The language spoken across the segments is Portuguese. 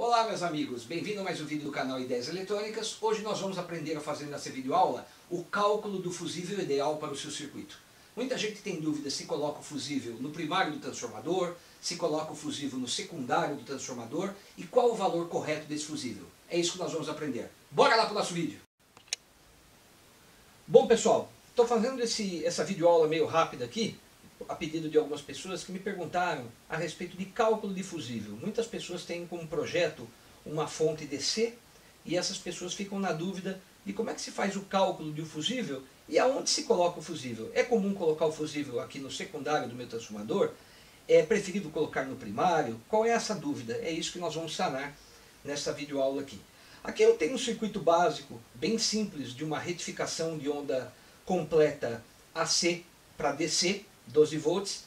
Olá meus amigos, bem-vindo a mais um vídeo do canal Ideias Eletrônicas. Hoje nós vamos aprender a fazer nessa videoaula o cálculo do fusível ideal para o seu circuito. Muita gente tem dúvida se coloca o fusível no primário do transformador, se coloca o fusível no secundário do transformador e qual o valor correto desse fusível. É isso que nós vamos aprender. Bora lá para o nosso vídeo! Bom pessoal, estou fazendo essa videoaula meio rápida aqui, a pedido de algumas pessoas que me perguntaram a respeito de cálculo de fusível. Muitas pessoas têm como projeto uma fonte DC e essas pessoas ficam na dúvida de como é que se faz o cálculo de um fusível e aonde se coloca o fusível. É comum colocar o fusível aqui no secundário do meu transformador? É preferível colocar no primário? Qual é essa dúvida? É isso que nós vamos sanar nessa videoaula aqui. Aqui eu tenho um circuito básico, bem simples, de uma retificação de onda completa AC para DC, 12 volts,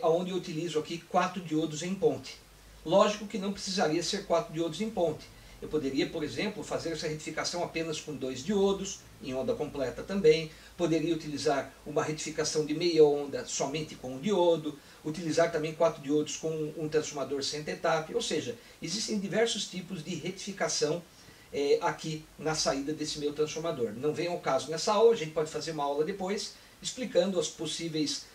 onde eu utilizo aqui 4 diodos em ponte. Lógico que não precisaria ser 4 diodos em ponte. Eu poderia, por exemplo, fazer essa retificação apenas com 2 diodos, em onda completa também. Poderia utilizar uma retificação de meia onda somente com um diodo. Utilizar também 4 diodos com um transformador cento-etape. Ou seja, existem diversos tipos de retificação aqui na saída desse meu transformador. Não vem ao caso nessa aula, a gente pode fazer uma aula depois, explicando os possíveis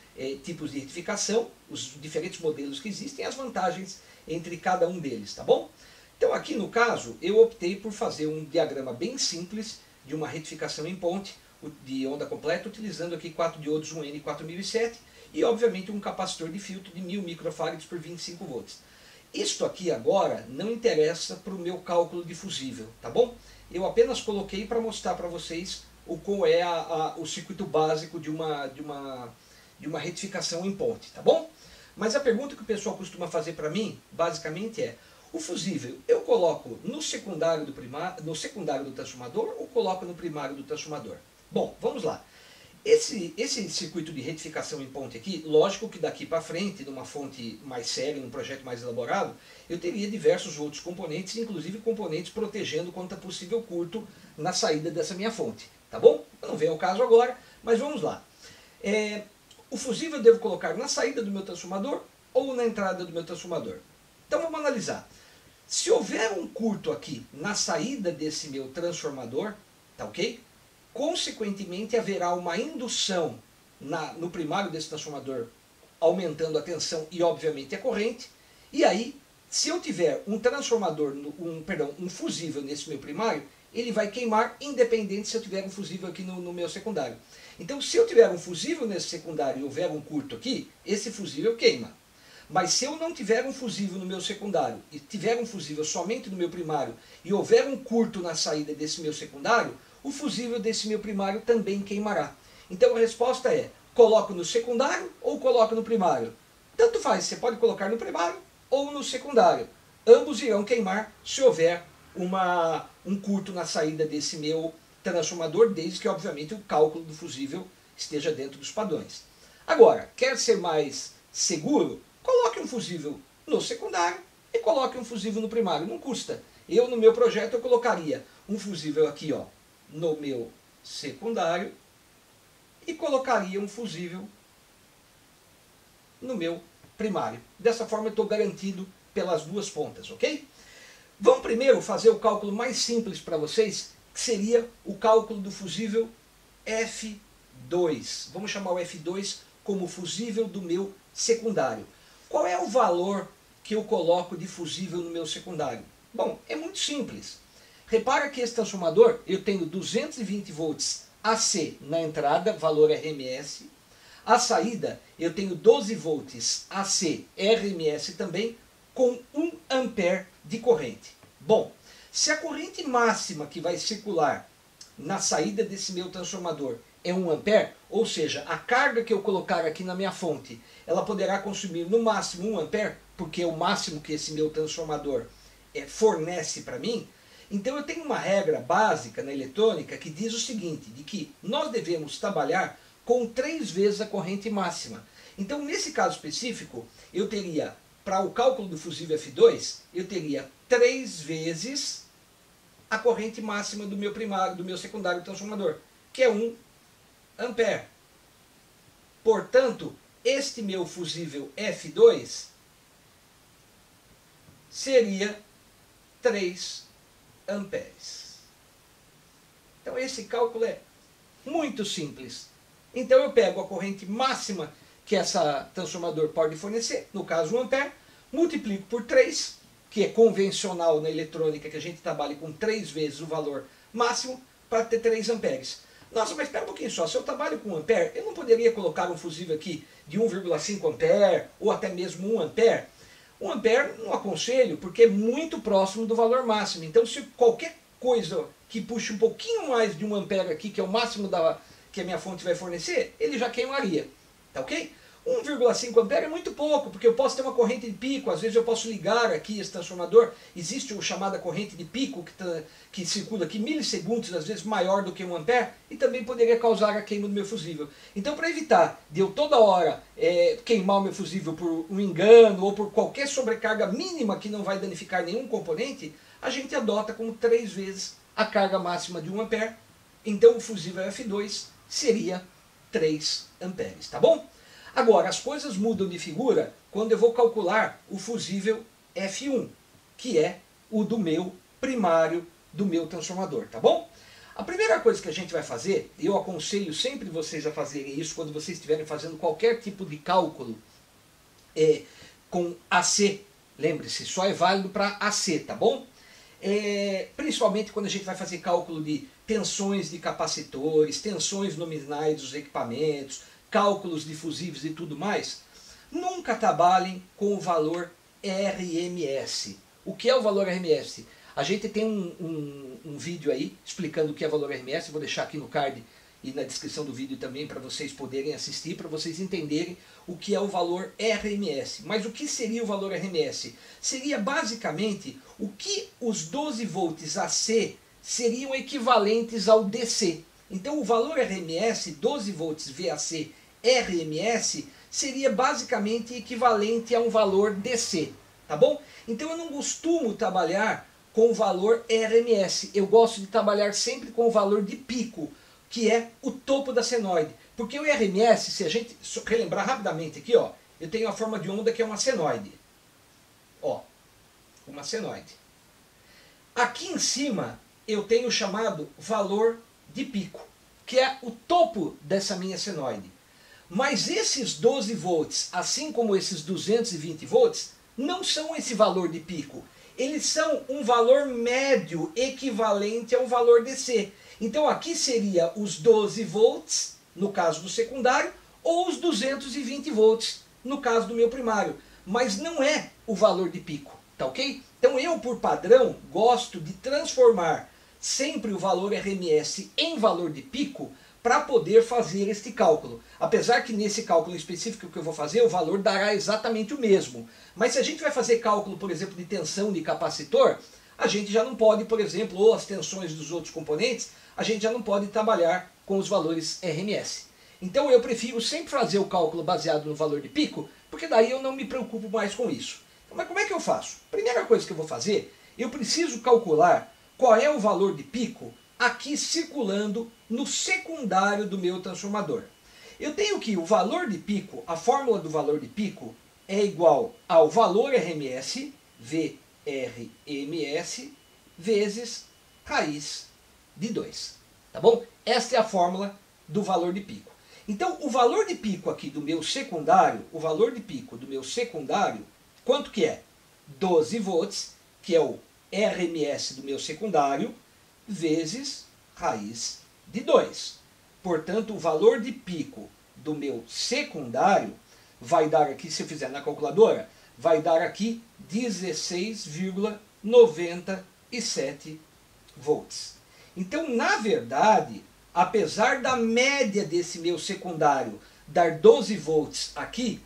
tipos de retificação, os diferentes modelos que existem, as vantagens entre cada um deles, tá bom? Então aqui no caso, eu optei por fazer um diagrama bem simples de uma retificação em ponte de onda completa, utilizando aqui 4 diodos 1N4007 e obviamente um capacitor de filtro de 1000 microfarads por 25 volts. Isto aqui agora não interessa para o meu cálculo de fusível, tá bom? Eu apenas coloquei para mostrar para vocês qual é o circuito básico de uma retificação em ponte, tá bom? Mas a pergunta que o pessoal costuma fazer para mim, basicamente é: o fusível eu coloco no secundário do transformador ou coloco no primário do transformador? Bom, vamos lá. Esse circuito de retificação em ponte aqui, lógico que daqui para frente, numa fonte mais séria, num projeto mais elaborado, eu teria diversos outros componentes, inclusive componentes protegendo contra possível curto na saída dessa minha fonte, tá bom? Não vem ao caso agora, mas vamos lá. O fusível eu devo colocar na saída do meu transformador ou na entrada do meu transformador? Então vamos analisar. Se houver um curto aqui na saída desse meu transformador, tá ok? Consequentemente haverá uma indução no primário desse transformador, aumentando a tensão e obviamente a corrente. E aí, se eu tiver um transformador, um fusível nesse meu primário, ele vai queimar independente se eu tiver um fusível aqui no meu secundário. Então, se eu tiver um fusível nesse secundário e houver um curto aqui, esse fusível queima. Mas se eu não tiver um fusível no meu secundário e tiver um fusível somente no meu primário e houver um curto na saída desse meu secundário, o fusível desse meu primário também queimará. Então a resposta é: coloco no secundário ou coloco no primário? Tanto faz, você pode colocar no primário ou no secundário. Ambos irão queimar se houver um curto na saída desse meu transformador, desde que obviamente o cálculo do fusível esteja dentro dos padrões. Agora, quer ser mais seguro? Coloque um fusível no secundário e coloque um fusível no primário, não custa. Eu, no meu projeto, eu colocaria um fusível aqui, ó, no meu secundário e colocaria um fusível no meu primário. Dessa forma eu estou garantido pelas duas pontas, ok? Vamos primeiro fazer o cálculo mais simples para vocês, que seria o cálculo do fusível F2. Vamos chamar o F2 como fusível do meu secundário. Qual é o valor que eu coloco de fusível no meu secundário? Bom, é muito simples. Repara que esse transformador, eu tenho 220 volts AC na entrada, valor RMS. A saída, eu tenho 12 volts AC RMS também, com 1 ampere de corrente. Bom, se a corrente máxima que vai circular na saída desse meu transformador é 1 ampere, ou seja, a carga que eu colocar aqui na minha fonte, ela poderá consumir no máximo 1 ampere, porque é o máximo que esse meu transformador fornece para mim. Então eu tenho uma regra básica na eletrônica que diz o seguinte, de que nós devemos trabalhar com 3 vezes a corrente máxima. Então nesse caso específico, eu teria, para o cálculo do fusível F2, eu teria 3 vezes a corrente máxima do meu primário, do meu secundário transformador, que é 1 ampere. Portanto, este meu fusível F2 seria 3 amperes. Então esse cálculo é muito simples. Então eu pego a corrente máxima que essa transformador pode fornecer, no caso 1 ampere, multiplico por 3, que é convencional na eletrônica que a gente trabalha com 3 vezes o valor máximo para ter 3 amperes. Nossa, mas espera um pouquinho só, se eu trabalho com 1 ampere, eu não poderia colocar um fusível aqui de 1,5 ampere ou até mesmo 1 ampere? 1 ampere não aconselho porque é muito próximo do valor máximo. Então se qualquer coisa que puxe um pouquinho mais de 1 ampere aqui, que é o máximo que a minha fonte vai fornecer, ele já queimaria. Tá ok? 1,5 ampere é muito pouco, porque eu posso ter uma corrente de pico, às vezes eu posso ligar aqui esse transformador, existe o chamada corrente de pico que circula aqui milissegundos, às vezes maior do que 1 ampere, e também poderia causar a queima do meu fusível. Então para evitar de eu toda hora queimar o meu fusível por um engano ou por qualquer sobrecarga mínima que não vai danificar nenhum componente, a gente adota como 3 vezes a carga máxima de 1 ampere, então o fusível F2 seria 3 amperes, tá bom? Agora, as coisas mudam de figura quando eu vou calcular o fusível F1, que é o do meu primário, do meu transformador, tá bom? A primeira coisa que a gente vai fazer, e eu aconselho sempre vocês a fazerem isso quando vocês estiverem fazendo qualquer tipo de cálculo com AC, lembre-se, só é válido para AC, tá bom? Principalmente quando a gente vai fazer cálculo de tensões de capacitores, tensões nominais dos equipamentos, cálculos de fusíveis e tudo mais, nunca trabalhem com o valor RMS. O que é o valor RMS? A gente tem um vídeo aí explicando o que é valor RMS, vou deixar aqui no card e na descrição do vídeo também para vocês poderem assistir, para vocês entenderem o que é o valor RMS. Mas o que seria o valor RMS? Seria basicamente o que os 12 volts AC seriam equivalentes ao DC. Então o valor RMS, 12 volts VAC RMS, seria basicamente equivalente a um valor DC, tá bom? Então eu não costumo trabalhar com o valor RMS, eu gosto de trabalhar sempre com o valor de pico, que é o topo da senoide. Porque o RMS, se a gente relembrar rapidamente aqui, ó, eu tenho a forma de onda que é uma senoide. Ó, uma senoide. Aqui em cima eu tenho o chamado valor de pico, que é o topo dessa minha senoide. Mas esses 12 volts, assim como esses 220 volts, não são esse valor de pico. Eles são um valor médio equivalente ao valor DC. Então aqui seria os 12 volts, no caso do secundário, ou os 220 volts, no caso do meu primário. Mas não é o valor de pico, tá ok? Então eu, por padrão, gosto de transformar sempre o valor RMS em valor de pico para poder fazer este cálculo. Apesar que nesse cálculo específico que eu vou fazer, o valor dará exatamente o mesmo. Mas se a gente vai fazer cálculo, por exemplo, de tensão de capacitor, a gente já não pode, por exemplo, ou as tensões dos outros componentes, a gente já não pode trabalhar com os valores RMS. Então eu prefiro sempre fazer o cálculo baseado no valor de pico, porque daí eu não me preocupo mais com isso. Mas como é que eu faço? Primeira coisa que eu vou fazer, eu preciso calcular qual é o valor de pico aqui circulando no secundário do meu transformador. Eu tenho que o valor de pico, a fórmula do valor de pico é igual ao valor RMS, VRMS, vezes raiz de 2. Tá bom? Esta é a fórmula do valor de pico. Então o valor de pico aqui do meu secundário, o valor de pico do meu secundário, quanto que é? 12 volts, que é o RMS do meu secundário, vezes raiz de 2. Portanto, o valor de pico do meu secundário vai dar aqui, se eu fizer na calculadora, vai dar aqui 16,97 volts. Então, na verdade, apesar da média desse meu secundário dar 12 volts aqui,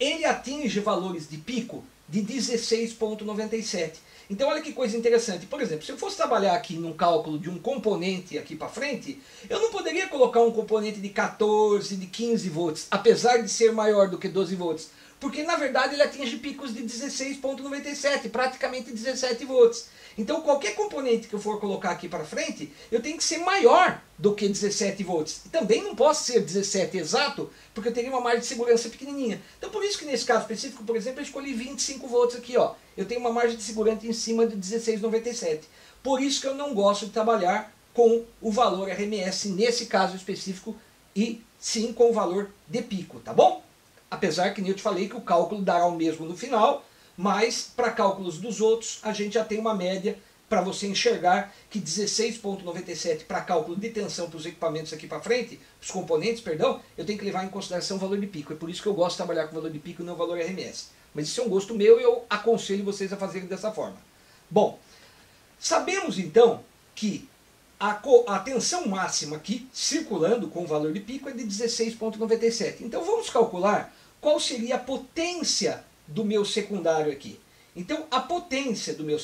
ele atinge valores de pico de 16,97. Então olha que coisa interessante, por exemplo, se eu fosse trabalhar aqui num cálculo de um componente aqui para frente, eu não poderia colocar um componente de 14, de 15 volts, apesar de ser maior do que 12 volts, Porque na verdade ele atinge picos de 16,97, praticamente 17 volts. Então qualquer componente que eu for colocar aqui para frente, eu tenho que ser maior do que 17 volts. E também não posso ser 17 exato, porque eu teria uma margem de segurança pequenininha. Então por isso que nesse caso específico, por exemplo, eu escolhi 25 volts aqui, ó. Eu tenho uma margem de segurança em cima de 16,97. Por isso que eu não gosto de trabalhar com o valor RMS nesse caso específico e sim com o valor de pico, tá bom? Apesar que eu te falei que o cálculo dará o mesmo no final, mas para cálculos dos outros a gente já tem uma média para você enxergar que 16,97 para cálculo de tensão para os equipamentos aqui para frente, os componentes, perdão, eu tenho que levar em consideração o valor de pico. É por isso que eu gosto de trabalhar com o valor de pico e não o valor RMS. Mas isso é um gosto meu e eu aconselho vocês a fazerem dessa forma. Bom, sabemos então que a tensão máxima aqui, circulando com o valor de pico, é de 16,97. Então vamos calcular qual seria a potência do meu secundário aqui. Então a potência do meu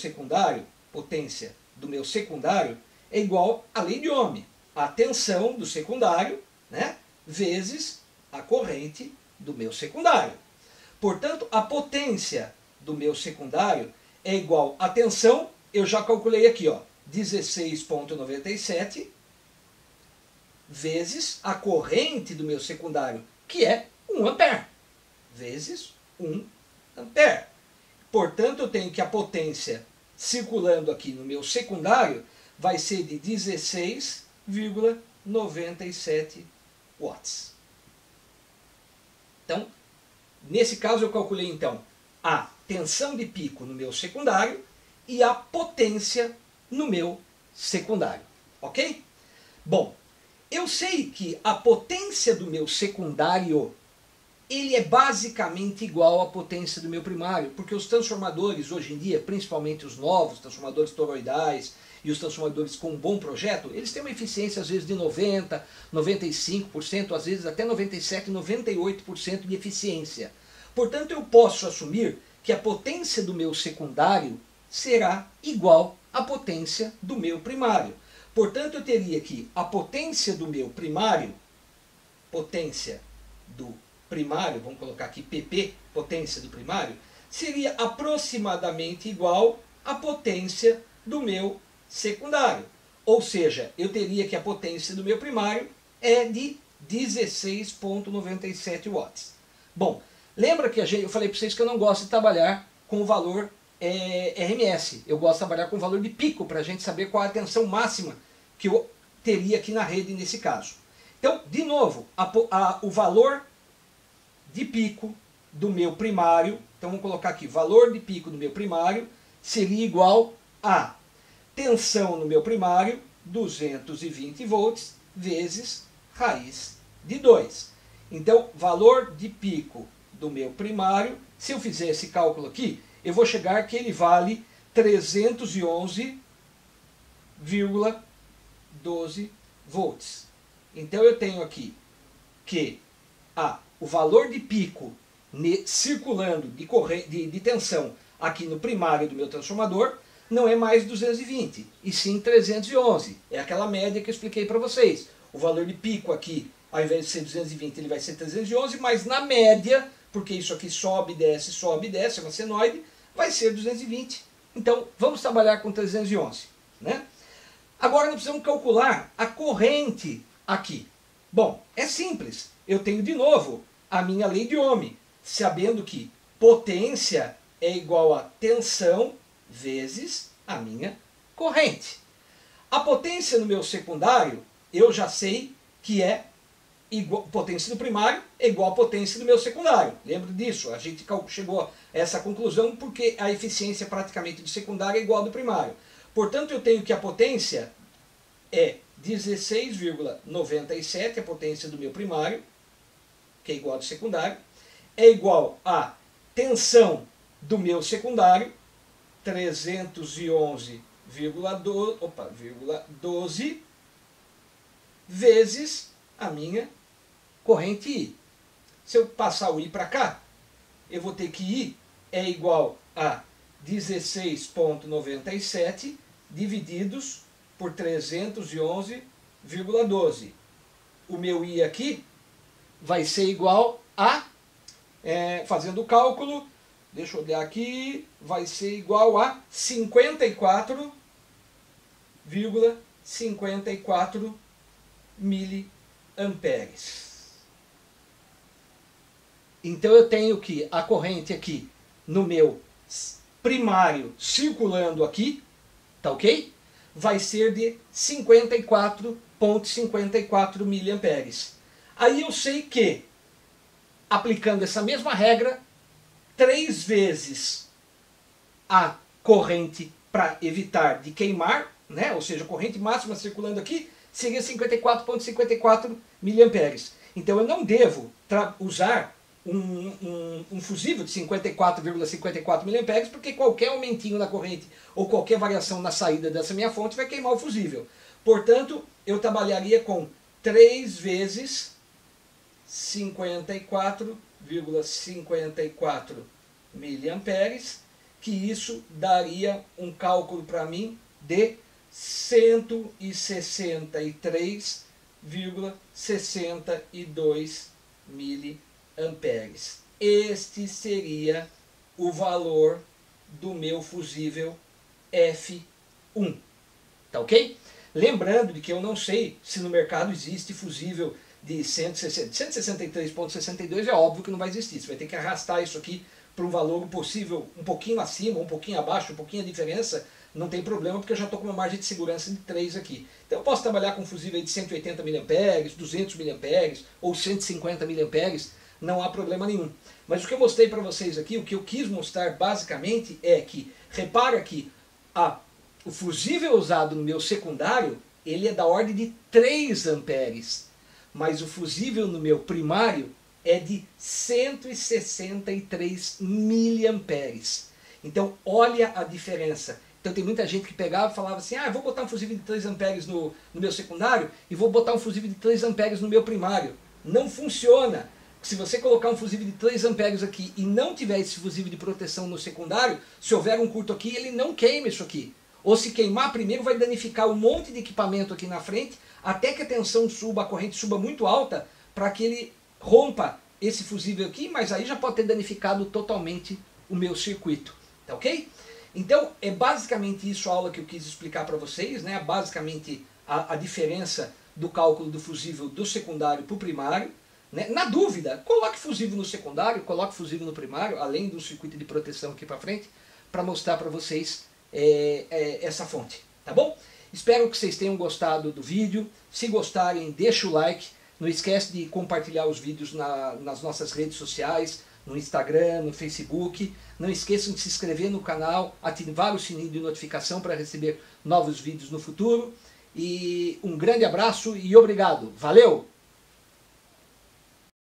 secundário é igual à lei de Ohm. A tensão do secundário, né, vezes a corrente do meu secundário. Portanto, a potência do meu secundário é igual à tensão, eu já calculei aqui, ó, 16,97 vezes a corrente do meu secundário, que é 1 ampere, vezes 1 ampere. Portanto, eu tenho que a potência circulando aqui no meu secundário vai ser de 16,97 watts. Então, nesse caso eu calculei então a tensão de pico no meu secundário e a potência no meu secundário, ok? Bom, eu sei que a potência do meu secundário ele é basicamente igual à potência do meu primário, porque os transformadores hoje em dia, principalmente os novos, transformadores toroidais e os transformadores com um bom projeto, eles têm uma eficiência às vezes de 90%, 95%, às vezes até 97%, 98% de eficiência. Portanto, eu posso assumir que a potência do meu secundário será igual à potência do meu primário. Portanto, eu teria que a potência do meu primário, vamos colocar aqui PP, potência do primário, seria aproximadamente igual à potência do meu secundário. Ou seja, eu teria que a potência do meu primário é de 16,97 watts. Bom, lembra que eu falei para vocês que eu não gosto de trabalhar com o valor RMS. Eu gosto de trabalhar com o valor de pico, para a gente saber qual é a tensão máxima que eu teria aqui na rede nesse caso. Então, de novo, o valor de pico do meu primário, então vamos colocar aqui, valor de pico do meu primário seria igual a tensão no meu primário, 220 volts, vezes raiz de 2. Então, valor de pico do meu primário, se eu fizer esse cálculo aqui, eu vou chegar que ele vale 311,12 volts. Então eu tenho aqui que o valor de pico circulando de tensão aqui no primário do meu transformador não é mais 220, e sim 311. É aquela média que eu expliquei para vocês. O valor de pico aqui, ao invés de ser 220, ele vai ser 311, mas na média, porque isso aqui sobe e desce, é uma senoide, vai ser 220. Então, vamos trabalhar com 311. Né? Agora, nós precisamos calcular a corrente aqui. Bom, é simples. Eu tenho de novo a minha lei de Ohm, sabendo que potência é igual a tensão vezes a minha corrente. A potência no meu secundário, eu já sei que é igual, potência do primário é igual a potência do meu secundário. Lembra disso? A gente chegou a essa conclusão porque a eficiência praticamente do secundário é igual ao do primário. Portanto, eu tenho que a potência é 16,97, a potência do meu primário, que é igual ao do secundário, é igual a tensão do meu secundário, 311,12 vezes a minha corrente I. Se eu passar o I para cá, eu vou ter que I é igual a 16,97 divididos por 311,12. O meu I aqui vai ser igual a fazendo o cálculo, deixa eu olhar aqui, vai ser igual a 54,54 miliamperes. Então eu tenho que a corrente aqui no meu primário circulando aqui, tá ok? Vai ser de 54,54 miliamperes. Aí eu sei que, aplicando essa mesma regra, 3 vezes a corrente para evitar de queimar, né? Ou seja, a corrente máxima circulando aqui seria 54,54 miliamperes. Então eu não devo usar um fusível de 54,54 miliamperes, porque qualquer aumentinho na corrente ou qualquer variação na saída dessa minha fonte vai queimar o fusível. Portanto, eu trabalharia com 3 vezes 54,54 miliamperes, que isso daria um cálculo para mim de 163,62 miliamperes. Este seria o valor do meu fusível F1. Tá ok? Lembrando de que eu não sei se no mercado existe fusível de 163,62, é óbvio que não vai existir. Você vai ter que arrastar isso aqui para um valor possível um pouquinho acima, um pouquinho abaixo, um pouquinho a diferença, não tem problema, porque eu já estou com uma margem de segurança de 3 aqui. Então eu posso trabalhar com um fusível de 180 mA, 200 mA ou 150 mA, não há problema nenhum. Mas o que eu mostrei para vocês aqui, o que eu quis mostrar basicamente é que, repara que o fusível usado no meu secundário, ele é da ordem de 3 amperes, mas o fusível no meu primário é de 163 miliamperes. Então olha a diferença. Então tem muita gente que pegava e falava assim, eu vou botar um fusível de 3 amperes no meu secundário e vou botar um fusível de 3 amperes no meu primário. Não funciona. Se você colocar um fusível de 3 amperes aqui e não tiver esse fusível de proteção no secundário, se houver um curto aqui, ele não queima isso aqui. Ou se queimar primeiro, vai danificar um monte de equipamento aqui na frente, até que a tensão suba, a corrente suba muito alta, para que ele rompa esse fusível aqui, mas aí já pode ter danificado totalmente o meu circuito. Tá ok? Então, é basicamente isso a aula que eu quis explicar para vocês, né? Basicamente a diferença do cálculo do fusível do secundário para o primário. Né? Na dúvida, coloque fusível no secundário, coloque fusível no primário, além do circuito de proteção aqui para frente, para mostrar para vocês essa fonte, tá bom? Espero que vocês tenham gostado do vídeo. Se gostarem, deixa o like. Não esquece de compartilhar os vídeos nas nossas redes sociais, no Instagram, no Facebook. Não esqueçam de se inscrever no canal, ativar o sininho de notificação para receber novos vídeos no futuro. E um grande abraço e obrigado. Valeu!